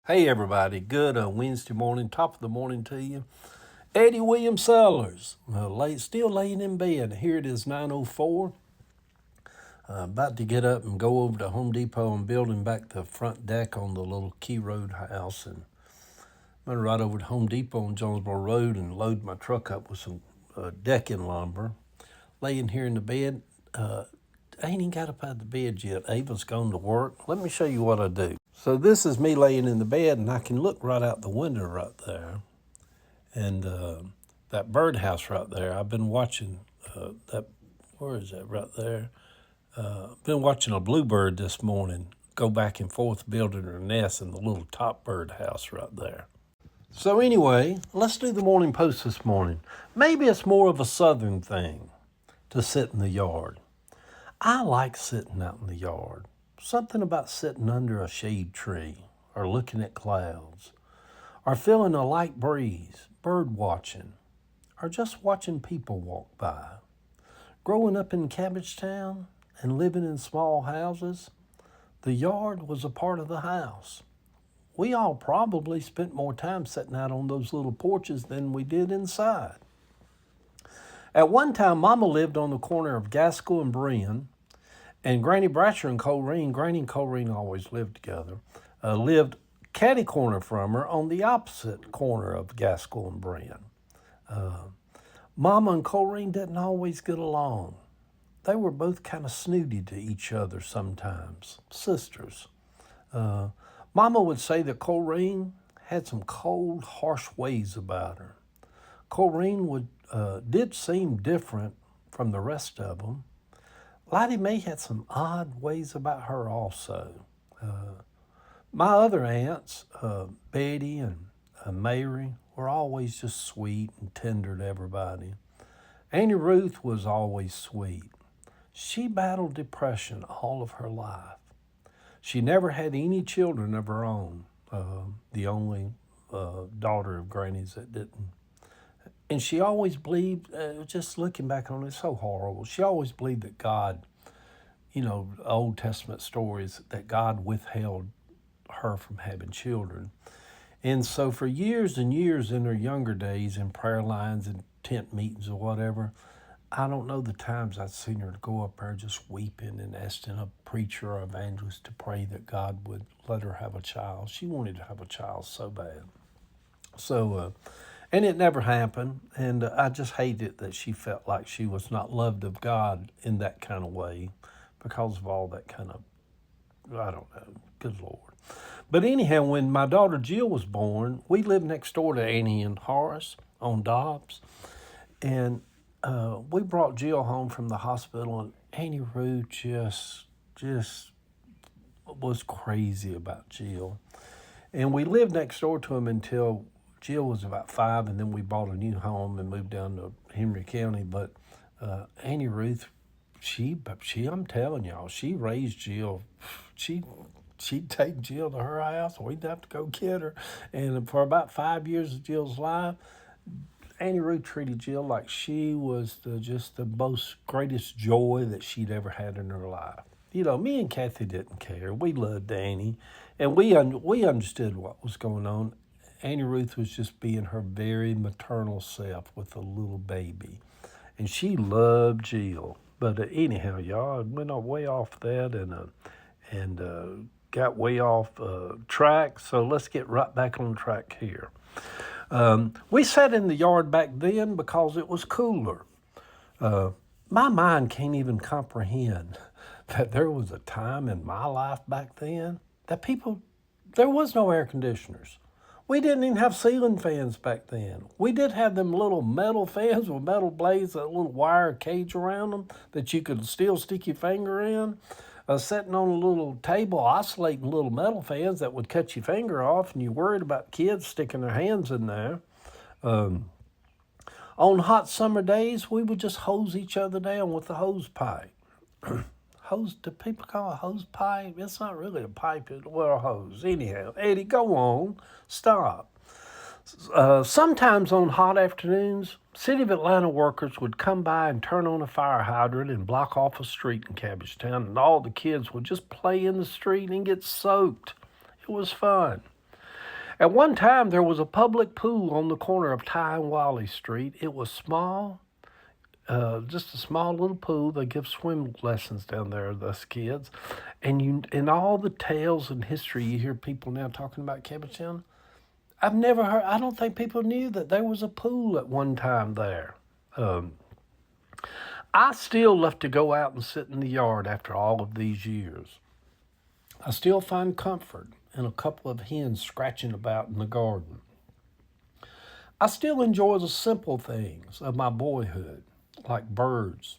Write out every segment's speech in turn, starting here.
Hey everybody, good Wednesday morning, top of the morning to you. Eddie William Sellers, still laying in bed. Here it is 9:04. About to get up and go over to Home Depot and building back the front deck on the little Key Road house. And I'm going to ride over to Home Depot on Jonesboro Road and load my truck up with some decking lumber. Laying here in the bed. I ain't even got up out of the bed yet. Ava's gone to work. Let me show you what I do. So this is me laying in the bed, and I can look right out the window right there. And that birdhouse right there, I've been watching where is that right there? Been watching a bluebird this morning go back and forth building her nest in the little top birdhouse right there. So anyway, let's do the morning post this morning. Maybe it's more of a southern thing to sit in the yard. I like sitting out in the yard. Something about sitting under a shade tree or looking at clouds or feeling a light breeze, bird watching, or just watching people walk by. Growing up in Cabbagetown and living in small houses, the yard was a part of the house. We all probably spent more time sitting out on those little porches than we did inside. At one time, Mama lived on the corner of Gaskell and Brian, and Granny Bratcher and Colreen, Granny and Colreen always lived together, lived catty corner from her on the opposite corner of Gaskell and Brian. Mama and Colreen didn't always get along. They were both kind of snooty to each other sometimes, sisters. Mama would say that Colreen had some cold, harsh ways about her. Colreen did seem different from the rest of them. Lottie Mae had some odd ways about her also. My other aunts, Betty and Mary, were always just sweet and tender to everybody. Auntie Ruth was always sweet. She battled depression all of her life. She never had any children of her own, the only daughter of Granny's that didn't. And she always believed, just looking back on it, it's so horrible. She always believed that God, Old Testament stories, that God withheld her from having children. And so for years and years in her younger days, in prayer lines and tent meetings or whatever, I don't know the times I'd seen her go up there just weeping and asking a preacher or evangelist to pray that God would let her have a child. She wanted to have a child so bad. So, and it never happened. And I just hated that she felt like she was not loved of God in that kind of way because of all that kind of, I don't know, good Lord. But anyhow, when my daughter Jill was born, we lived next door to Annie and Horace on Dobbs. And we brought Jill home from the hospital, and Annie Ruth just was crazy about Jill. And we lived next door to him until Jill was about 5, and then we bought a new home and moved down to Henry County. But Annie Ruth, I'm telling y'all, she raised Jill. She'd take Jill to her house. We'd have to go get her. And for about 5 years of Jill's life, Annie Ruth treated Jill like she was just the most greatest joy that she'd ever had in her life. Me and Kathy didn't care. We loved Annie, and we understood what was going on. Annie Ruth was just being her very maternal self with a little baby, and she loved Jill. But anyhow, y'all, I went way off that and got way off track. So let's get right back on track here. We sat in the yard back then because it was cooler. My mind can't even comprehend that there was a time in my life back then that there was no air conditioners. We didn't even have ceiling fans back then. We did have them little metal fans with metal blades, a little wire cage around them that you could still stick your finger in. Sitting on a little table oscillating little metal fans that would cut your finger off, and you worried about kids sticking their hands in there. On hot summer days, we would just hose each other down with a hose pipe. Do people call it a hose pipe? It's not really a pipe, it's a hose. Anyhow, Eddie, go on. Stop. Sometimes on hot afternoons, City of Atlanta workers would come by and turn on a fire hydrant and block off a street in Cabbagetown, and all the kids would just play in the street and get soaked. It was fun. At one time, there was a public pool on the corner of Ty and Wally Street. It was small, just a small little pool. They give swim lessons down there, those kids. And in all the tales and history, you hear people now talking about Cabbagetown. I've never heard, I don't think people knew that there was a pool at one time there. I still love to go out and sit in the yard after all of these years. I still find comfort in a couple of hens scratching about in the garden. I still enjoy the simple things of my boyhood, like birds.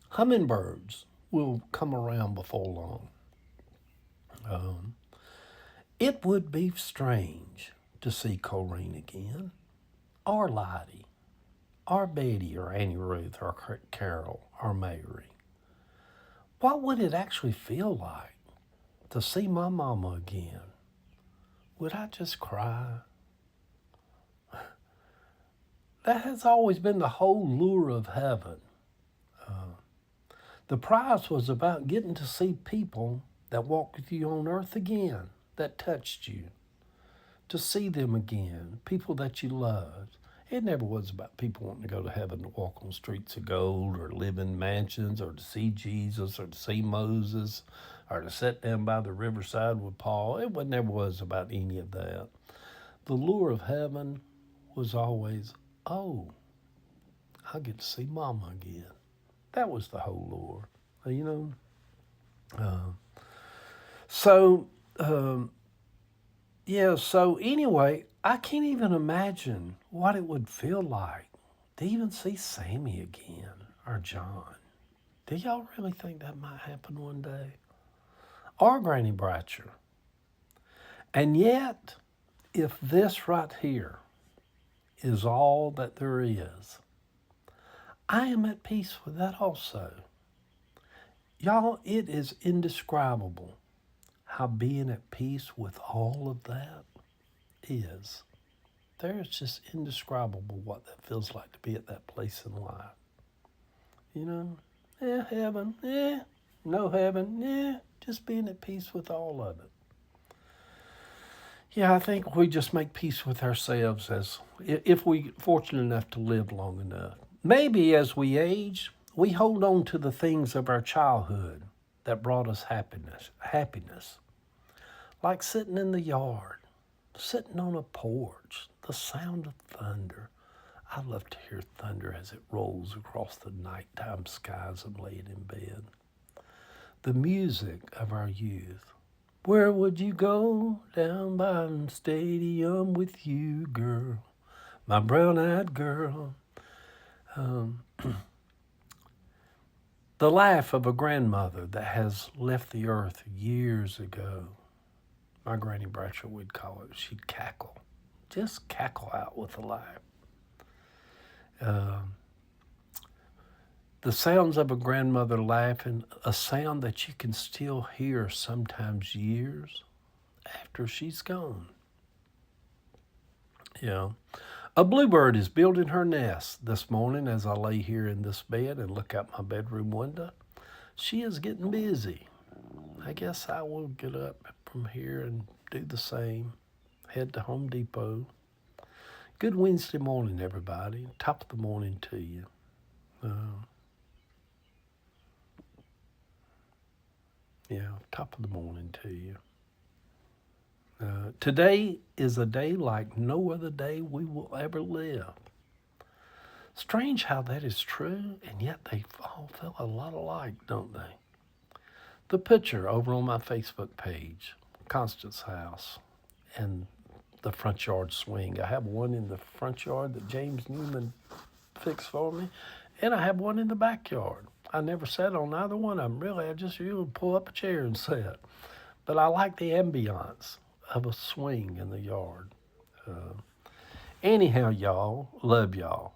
Hummingbirds will come around before long. Um, it would be strange to see Colleen again, or Lottie, or Betty, or Annie Ruth, or Carol, or Mary. What would it actually feel like to see my mama again? Would I just cry? That has always been the whole lure of heaven. The prize was about getting to see people that walked with you on earth again, that touched you, to see them again, people that you loved. It never was about people wanting to go to heaven to walk on streets of gold or live in mansions or to see Jesus or to see Moses or to sit down by the riverside with Paul. It never was about any of that. The lure of heaven was always, oh, I get to see Mama again. That was the whole lure, you know. So anyway, I can't even imagine what it would feel like to even see Sammy again or John. Do y'all really think that might happen one day? Or Granny Bratcher? And yet, if this right here is all that there is, I am at peace with that also. Y'all, it is indescribable how being at peace with all of that is. There is just indescribable what that feels like to be at that place in life. You know, heaven, no heaven, just being at peace with all of it. Yeah, I think we just make peace with ourselves as if we fortunate enough to live long enough. Maybe as we age, we hold on to the things of our childhood that brought us happiness. Like sitting in the yard, sitting on a porch, the sound of thunder. I love to hear thunder as it rolls across the nighttime skies and laying in bed. The music of our youth. Where would you go? Down by the stadium with you, girl, my brown-eyed girl. The laugh of a grandmother that has left the earth years ago. My Granny Bratcher would call it. She'd cackle. Just cackle out with a laugh. The sounds of a grandmother laughing, a sound that you can still hear sometimes years after she's gone. Yeah. A bluebird is building her nest this morning as I lay here in this bed and look out my bedroom window. She is getting busy. I guess I will get up from here and do the same. Head to Home Depot. Good Wednesday morning, everybody. Top of the morning to you. Top of the morning to you. Today is a day like no other day we will ever live. Strange how that is true, and yet they all feel a lot alike, don't they? The picture over on my Facebook page, Constance's house, and the front yard swing. I have one in the front yard that James Newman fixed for me, and I have one in the backyard. I never sat on either one of them, really. I just usually pull up a chair and sit. But I like the ambiance of a swing in the yard. Anyhow, y'all, love y'all.